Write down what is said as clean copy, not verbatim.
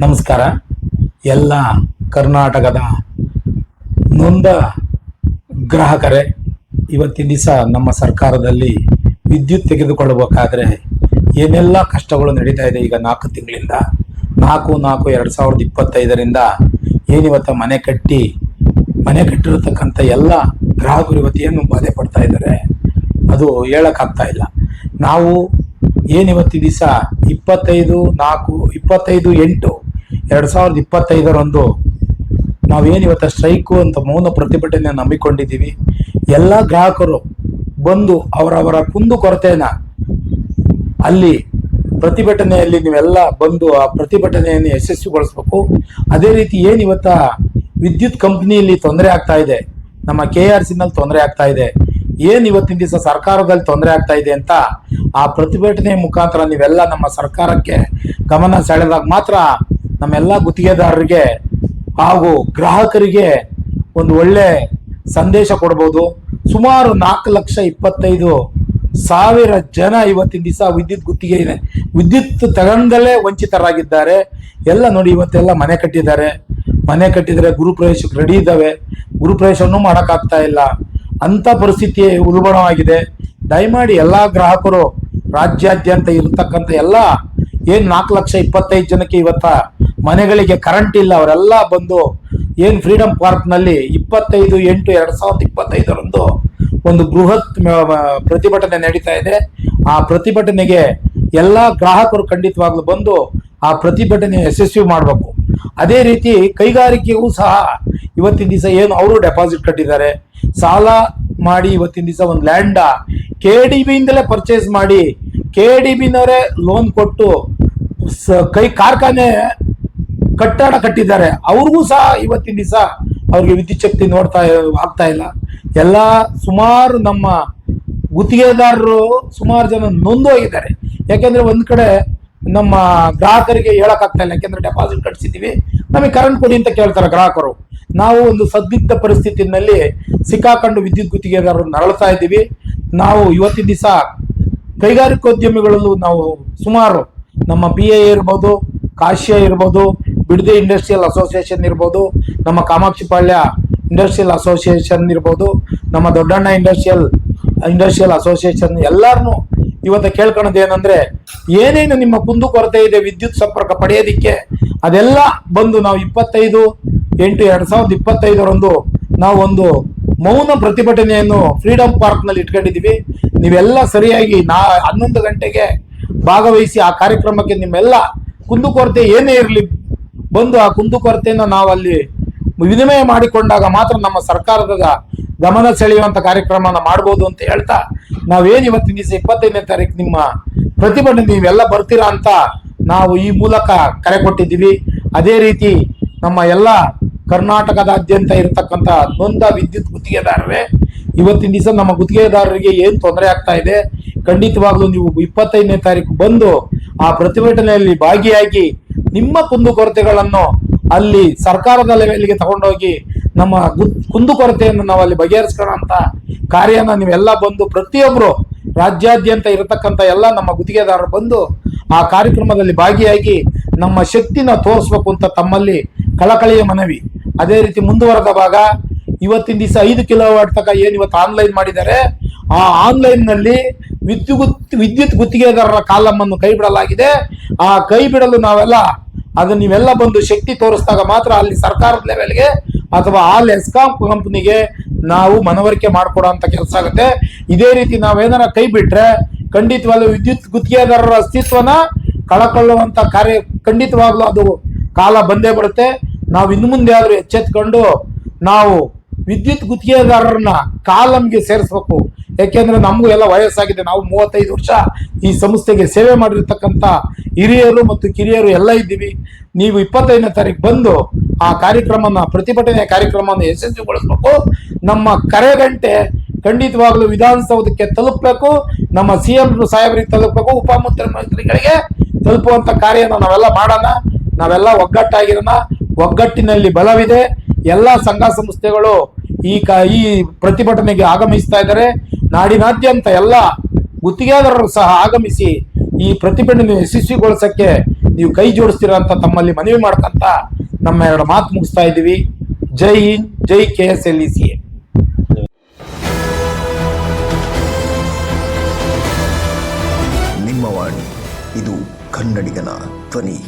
ನಮಸ್ಕಾರ. ಎಲ್ಲ ಕರ್ನಾಟಕದ ನೊಂದ ಗ್ರಾಹಕರೇ, ಇವತ್ತಿನ ದಿವಸ ನಮ್ಮ ಸರ್ಕಾರದಲ್ಲಿ ವಿದ್ಯುತ್ ತೆಗೆದುಕೊಳ್ಳಬೇಕಾದ್ರೆ ಏನೆಲ್ಲ ಕಷ್ಟಗಳು ನಡೀತಾ ಇದೆ. ಈಗ 4 ತಿಂಗಳಿಂದ 4/4/2025 ಏನಿವತ್ತ ಮನೆ ಕಟ್ಟಿರತಕ್ಕಂಥ ಎಲ್ಲ ಗ್ರಾಹಕರು ಇವತ್ತು ಏನು ಬಾಧೆ ಪಡ್ತಾ ಇದ್ದಾರೆ ಅದು ಹೇಳಕ್ಕಾಗ್ತಾ ಇಲ್ಲ. ನಾವು ಏನಿವತ್ತಿನ ದಿವಸ 25/8/2025 ನಾವೇನಿವತ್ತ ಸ್ಟ್ರೈಕು ಅಂತ ಮೌನ ಪ್ರತಿಭಟನೆ ನಂಬಿಕೊಂಡಿದ್ದೀವಿ. ಎಲ್ಲ ಗ್ರಾಹಕರು ಬಂದು ಅವರವರ ಕುಂದು ಕೊರತೆನ ಅಲ್ಲಿ ಪ್ರತಿಭಟನೆಯಲ್ಲಿ ನೀವೆಲ್ಲ ಬಂದು ಆ ಪ್ರತಿಭಟನೆಯನ್ನು ಯಶಸ್ವಿಗೊಳಿಸ್ಬೇಕು. ಅದೇ ರೀತಿ ಏನಿವತ್ತ ವಿದ್ಯುತ್ ಕಂಪ್ನಿಯಲ್ಲಿ ತೊಂದರೆ ಆಗ್ತಾ ಇದೆ, ನಮ್ಮ KRCನಲ್ಲಿ ತೊಂದರೆ ಆಗ್ತಾ ಇದೆ, ಇವತ್ತಿನ ದಿವಸ ಸರ್ಕಾರದಲ್ಲಿ ತೊಂದರೆ ಆಗ್ತಾ ಇದೆ ಅಂತ ಆ ಪ್ರತಿಭಟನೆ ಮುಖಾಂತರ ನೀವೆಲ್ಲ ನಮ್ಮ ಸರ್ಕಾರಕ್ಕೆ ಗಮನ ಸೆಳೆದಾಗ ಮಾತ್ರ ನಮ್ಮೆಲ್ಲ ಗುತ್ತಿಗೆದಾರರಿಗೆ ಹಾಗೂ ಗ್ರಾಹಕರಿಗೆ ಒಂದು ಒಳ್ಳೆ ಸಂದೇಶ ಕೊಡ್ಬೋದು. ಸುಮಾರು 4,25,000 ಜನ ಇವತ್ತಿನ ದಿವಸ ವಿದ್ಯುತ್ ಗುತ್ತಿಗೆ ಇದೆ, ವಿದ್ಯುತ್ ತಗೊಂಡಲ್ಲೇ ವಂಚಿತರಾಗಿದ್ದಾರೆ. ಎಲ್ಲ ನೋಡಿ, ಇವತ್ತೆಲ್ಲ ಮನೆ ಕಟ್ಟಿದರೆ ಗುರುಪ್ರವೇಶಕ್ಕೆ ರೆಡಿ ಇದ್ದಾವೆ, ಗುರುಪ್ರವೇಶವನ್ನು ಮಾಡೋಕ್ಕಾಗ್ತಾ ಇಲ್ಲ ಅಂತ ಪರಿಸ್ಥಿತಿ ಉಲ್ಬಣವಾಗಿದೆ. ದಯಮಾಡಿ ಎಲ್ಲ ಗ್ರಾಹಕರು ರಾಜ್ಯಾದ್ಯಂತ ಇರತಕ್ಕಂಥ ಎಲ್ಲ 4,25,000 ಜನಕ್ಕೆ ಇವತ್ತ ಮನೆಗಳಿಗೆ ಕರೆಂಟ್ ಇಲ್ಲ, ಅವರೆಲ್ಲ ಬಂದು ಫ್ರೀಡಂ ಪಾರ್ಕ್ನಲ್ಲಿ 25/8/2025 ಒಂದು ಬೃಹತ್ ಪ್ರತಿಭಟನೆ ನಡೀತಾ ಇದೆ. ಆ ಪ್ರತಿಭಟನೆಗೆ ಎಲ್ಲ ಗ್ರಾಹಕರು ಖಂಡಿತವಾಗ್ಲೂ ಬಂದು ಆ ಪ್ರತಿಭಟನೆ ಯಶಸ್ವಿ ಮಾಡಬೇಕು. ಅದೇ ರೀತಿ ಕೈಗಾರಿಕೆಗೂ ಸಹ ಇವತ್ತಿನ ದಿವಸ ಅವರು ಡೆಪಾಸಿಟ್ ಕಟ್ಟಿದ್ದಾರೆ, ಸಾಲ ಮಾಡಿ ಇವತ್ತಿನ ದಿವಸ ಒಂದು ಲ್ಯಾಂಡ KDBಯಿಂದಲೇ ಪರ್ಚೇಸ್ ಮಾಡಿ KDBನವರೇ ಲೋನ್ ಕೊಟ್ಟು ಕಾರ್ಖಾನೆ ಕಟ್ಟಡ ಕಟ್ಟಿದ್ದಾರೆ. ಅವ್ರಿಗೂ ಸಹ ಇವತ್ತಿನ ದಿವಸ ಅವ್ರಿಗೆ ವಿದ್ಯುತ್ ಶಕ್ತಿ ಆಗ್ತಾ ಇಲ್ಲ. ಎಲ್ಲ ಸುಮಾರು ನಮ್ಮ ಗುತ್ತಿಗೆದಾರರು ಸುಮಾರು ಜನ ನೊಂದು ಹೋಗಿದ್ದಾರೆ. ಯಾಕೆಂದ್ರೆ ಒಂದ್ ಕಡೆ ನಮ್ಮ ಗ್ರಾಹಕರಿಗೆ ಹೇಳಕ್ಕಾಗ್ತಾ ಇಲ್ಲ, ಯಾಕೆಂದ್ರೆ ಡೆಪಾಸಿಟ್ ಕಟ್ಸಿದೀವಿ, ನಮಗೆ ಕರೆಂಟ್ ಕೊಡಿ ಅಂತ ಕೇಳ್ತಾರೆ ಗ್ರಾಹಕರು. ನಾವು ಒಂದು ಸಂದಿಗ್ಧ ಪರಿಸ್ಥಿತಿನಲ್ಲಿ ಸಿಕ್ಕಾಕೊಂಡು ವಿದ್ಯುತ್ ಗುತ್ತಿಗೆದಾರರು ನರಳ್ತಾ ಇದ್ದೀವಿ. ನಾವು ಇವತ್ತಿನ ದಿವಸ ಕೈಗಾರಿಕೋದ್ಯಮಿಗಳಲ್ಲೂ ನಾವು ಸುಮಾರು ನಮ್ಮ PI ಇರ್ಬೋದು, ಕಾಶ್ಯ ಇರ್ಬೋದು, ಬಿಡದಿ ಇಂಡಸ್ಟ್ರಿಯಲ್ ಅಸೋಸಿಯೇಷನ್ ಇರ್ಬೋದು, ನಮ್ಮ ಕಾಮಾಕ್ಷಿಪಾಳ್ಯ ಇಂಡಸ್ಟ್ರಿಯಲ್ ಅಸೋಸಿಯೇಷನ್ ಇರ್ಬೋದು, ನಮ್ಮ ದೊಡ್ಡಣ್ಣ ಇಂಡಸ್ಟ್ರಿಯಲ್ ಅಸೋಸಿಯೇಷನ್ ಎಲ್ಲರನ್ನೂ ಇವತ್ತು ಕೇಳ್ಕೊಳ್ಳೋದು ಏನಂದ್ರೆ, ಏನೇನು ನಿಮ್ಮ ಕುಂದು ಕೊರತೆ ಇದೆ ವಿದ್ಯುತ್ ಸಂಪರ್ಕ ಪಡೆಯೋದಿಕ್ಕೆ ಅದೆಲ್ಲ ಬಂದು ನಾವು 25/8/2025 ನಾವು ಒಂದು ಮೌನ ಪ್ರತಿಭಟನೆಯನ್ನು ಫ್ರೀಡಂ ಪಾರ್ಕ್ನಲ್ಲಿ ಇಟ್ಕೊಂಡಿದ್ದೀವಿ. ನೀವೆಲ್ಲ ಸರಿಯಾಗಿ 11 ಗಂಟೆಗೆ ಭಾಗವಹಿಸಿ ಆ ಕಾರ್ಯಕ್ರಮಕ್ಕೆ ನಿಮ್ಮೆಲ್ಲ ಕುಂದುಕೊರತೆ ಏನೇ ಇರಲಿ ಬಂದು ಆ ಕುಂದುಕೊರತೆಯನ್ನು ನಾವು ಅಲ್ಲಿ ವಿನಿಮಯ ಮಾಡಿಕೊಂಡಾಗ ಮಾತ್ರ ನಮ್ಮ ಸರ್ಕಾರದ ಗಮನ ಸೆಳೆಯುವಂತ ಕಾರ್ಯಕ್ರಮನ ಮಾಡ್ಬೋದು ಅಂತ ಹೇಳ್ತಾ, ಇವತ್ತಿನ ದಿವಸ 25ನೇ ತಾರೀಕು ನಿಮ್ಮ ಪ್ರತಿಭಟನೆ ನೀವೆಲ್ಲ ಬರ್ತೀರಾ ಅಂತ ನಾವು ಈ ಮೂಲಕ ಕರೆ ಕೊಟ್ಟಿದ್ದೀವಿ. ಅದೇ ರೀತಿ ನಮ್ಮ ಎಲ್ಲ ಕರ್ನಾಟಕದಾದ್ಯಂತ ಇರತಕ್ಕಂಥ ನೊಂದ ವಿದ್ಯುತ್ ಗುತ್ತಿಗೆದಾರರೇ, ಇವತ್ತಿನ ದಿವಸ ನಮ್ಮ ಗುತ್ತಿಗೆದಾರರಿಗೆ ಏನು ತೊಂದರೆ ಆಗ್ತಾ ಇದೆ, ಖಂಡಿತವಾಗ್ಲೂ ನೀವು 25ನೇ ತಾರೀಕು ಬಂದು ಆ ಪ್ರತಿಭಟನೆಯಲ್ಲಿ ಭಾಗಿಯಾಗಿ ನಿಮ್ಮ ಕುಂದುಕೊರತೆಗಳನ್ನು ಅಲ್ಲಿ ಸರ್ಕಾರದ ಲೆವೆಲ್ಗೆ ತಗೊಂಡೋಗಿ ನಮ್ಮ ಕುಂದುಕೊರತೆಯನ್ನು ನಾವು ಅಲ್ಲಿ ಬಗೆಹರಿಸ್ಕೊಳ್ಳೋ ಅಂತ ಕಾರ್ಯನ ನೀವೆಲ್ಲ ಬಂದು ಪ್ರತಿಯೊಬ್ಬರು ರಾಜ್ಯಾದ್ಯಂತ ಇರತಕ್ಕಂಥ ಎಲ್ಲ ನಮ್ಮ ಗುತ್ತಿಗೆದಾರರು ಬಂದು ಆ ಕಾರ್ಯಕ್ರಮದಲ್ಲಿ ಭಾಗಿಯಾಗಿ ನಮ್ಮ ಶಕ್ತಿನ ತೋರಿಸ್ಬೇಕು ಅಂತ ತಮ್ಮಲ್ಲಿ ಕಳಕಳಿಯ ಮನವಿ. ಅದೇ ರೀತಿ ಮುಂದುವರೆದ ಭಾಗ ಇವತ್ತಿನ ದಿವಸ 5 ಕಿಲೋವಾಟ್ ತನಕ ಇವತ್ತು ಆನ್ಲೈನ್ ಮಾಡಿದ್ದಾರೆ. ಆ ಆನ್ಲೈನ್ ನಲ್ಲಿ ವಿದ್ಯುತ್ ಗುತ್ತಿಗೆದಾರರ ಕಾಲಮ್ ಅನ್ನು ಕೈ ಬಿಡಲಾಗಿದೆ. ಆ ಕೈ ಬಿಡಲು ನೀವೆಲ್ಲ ಬಂದು ಶಕ್ತಿ ತೋರಿಸಿದಾಗ ಮಾತ್ರ ಅಲ್ಲಿ ಸರ್ಕಾರದ ಲೆವೆಲ್ಗೆ ಅಥವಾ ಆಲ್ ಎಸ್ಕಾಂ ಕಂಪ್ನಿಗೆ ನಾವು ಮನವರಿಕೆ ಮಾಡಿಕೊಡೋ ಅಂತ ಕೆಲಸ ಆಗುತ್ತೆ. ಇದೇ ರೀತಿ ನಾವೇನಾರ ಕೈ ಬಿಟ್ರೆ ಖಂಡಿತವಾಗ್ಲೂ ವಿದ್ಯುತ್ ಗುತ್ತಿಗೆದಾರರ ಅಸ್ತಿತ್ವನ ಕಳಕೊಳ್ಳುವಂತ ಕಾರ್ಯ ಖಂಡಿತವಾಗ್ಲೂ ಅದು ಕಾಲ ಬಂದೇ ಬರುತ್ತೆ. ನಾವು ಇನ್ನು ಮುಂದೆ ಆದ್ರೂ ಎಚ್ಚೆತ್ಕೊಂಡು ನಾವು ವಿದ್ಯುತ್ ಗುತ್ತಿಗೆದಾರರನ್ನ ಕಾಲಂಗೆ ಸೇರಿಸ್ಬೇಕು. ಯಾಕೆಂದ್ರೆ ನಮಗೂ ಎಲ್ಲ ವಯಸ್ಸಾಗಿದೆ, ನಾವು 35 ವರ್ಷ ಈ ಸಂಸ್ಥೆಗೆ ಸೇವೆ ಮಾಡಿರ್ತಕ್ಕಂಥ ಹಿರಿಯರು ಮತ್ತು ಕಿರಿಯರು ಎಲ್ಲ ಇದ್ದೀವಿ. ನೀವು 25ನೇ ತಾರೀಕು ಬಂದು ಆ ಪ್ರತಿಭಟನೆಯ ಕಾರ್ಯಕ್ರಮವನ್ನು ಯಶಸ್ವಿಗೊಳಿಸ್ಬೇಕು. ನಮ್ಮ ಕರೆಗಂಟೆ ಖಂಡಿತವಾಗ್ಲೂ ವಿಧಾನಸೌಧಕ್ಕೆ ತಲುಪಬೇಕು, ನಮ್ಮ CM ಸಾಹೇಬರಿಗೆ ತಲುಪಬೇಕು, ಉಪಮುಖ್ಯಮಂತ್ರಿಗಳಿಗೆ ತಲುಪುವಂತ ಕಾರ್ಯನ ನಾವೆಲ್ಲ ಮಾಡೋಣ. ನಾವೆಲ್ಲ ಒಗ್ಗಟ್ಟಾಗಿರೋಣ, ಒಗ್ಗಟ್ಟಿನಲ್ಲಿ ಬಲವಿದೆ. ಎಲ್ಲ ಸಂಘ ಸಂಸ್ಥೆಗಳು ಈ ಪ್ರತಿಭಟನೆಗೆ ಆಗಮಿಸ್ತಾ ಇದ್ದಾರೆ. ನಾಡಿನಾದ್ಯಂತ ಎಲ್ಲ ಗುತ್ತಿಗೆದಾರರು ಸಹ ಆಗಮಿಸಿ ಈ ಪ್ರತಿಭಟನೆ ಯಶಸ್ವಿಗೊಳಿಸಕ್ಕೆ ನೀವು ಕೈ ಜೋಡಿಸ್ತೀರ ಅಂತ ತಮ್ಮಲ್ಲಿ ಮನವಿ ಮಾಡ್ಕೊಂತ ನಮ್ಮ 2 ಮಾತು ಮುಗಿಸ್ತಾ ಇದ್ದೀವಿ. ಜೈ ಹಿಂದ್, ಜೈ KSLECA. ನಿಮ್ಮ ವಾಣಿ, ಇದು ಕನ್ನಡಿಗನ ಧ್ವನಿ.